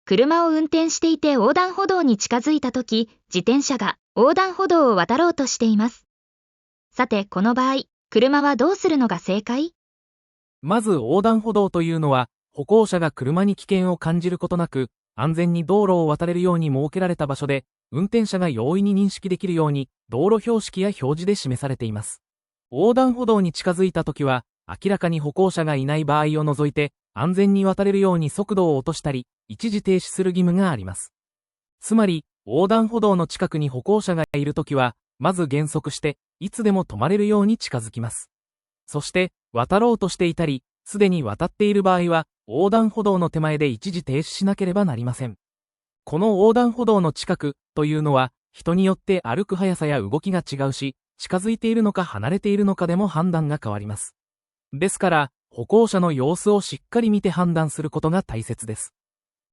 車を運転していて横断歩道に近づいたとき、自転車が横断歩道を渡ろうとしています。さて、この場合、車はどうするのが正解？まず横断歩道というのは、歩行者が車に危険を感じることなく、安全に道路を渡れるように設けられた場所で、運転者が容易に認識できるように、道路標識や表示で示されています。横断歩道に近づいたときは、明らかに歩行者がいない場合を除いて、安全に渡れるように速度を落としたり、一時停止する義務があります。つまり、横断歩道の近くに歩行者がいるときは、まず減速して、いつでも止まれるように近づきます。そして、渡ろうとしていたり、すでに渡っている場合は、横断歩道の手前で一時停止しなければなりません。この横断歩道の近くというのは、人によって歩く速さや動きが違うし、近づいているのか離れているのかでも判断が変わります。ですから、歩行者の様子をしっかり見て判断することが大切です。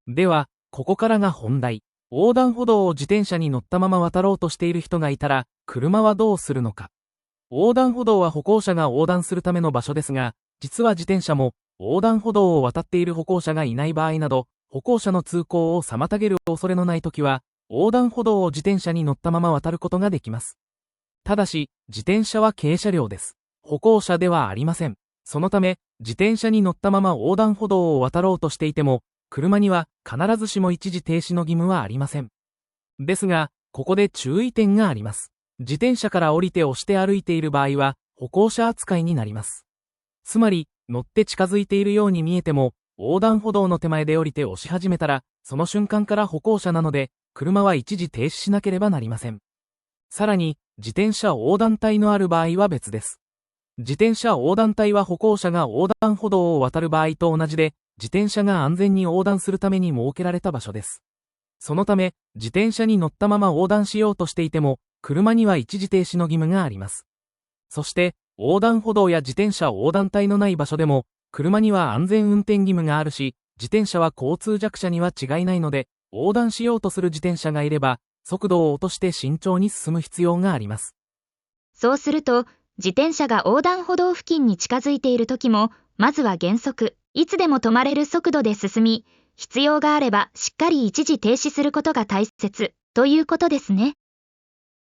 では、ここからが本題。横断歩道を自転車に乗ったまま渡ろうとしている人がいたら、車はどうするのか。横断歩道は歩行者が横断するための場所ですが、実は自転車も横断歩道を渡っている歩行者がいない場合など、歩行者の通行を妨げる恐れのないときは、横断歩道を自転車に乗ったまま渡ることができます。ただし、自転車は軽車両です。歩行者ではありません。そのため、自転車に乗ったまま横断歩道を渡ろうとしていても、車には必ずしも一時停止の義務はありません。ですが、ここで注意点があります。自転車から降りて押して歩いている場合は、歩行者扱いになります。つまり、乗って近づいているように見えても、横断歩道の手前で降りて押し始めたら、その瞬間から歩行者なので、車は一時停止しなければなりません。さらに、自転車横断帯のある場合は別です。自転車横断帯は歩行者が横断歩道を渡る場合と同じで、自転車が安全に横断するために設けられた場所です。そのため、自転車に乗ったまま横断しようとしていても、車には一時停止の義務があります。そして、横断歩道や自転車横断帯のない場所でも、車には安全運転義務があるし、自転車は交通弱者には違いないので、横断しようとする自転車がいれば、速度を落として慎重に進む必要があります。そうすると、自転車が横断歩道付近に近づいているときも、まずは減速、いつでも止まれる速度で進み、必要があればしっかり一時停止することが大切ということですね。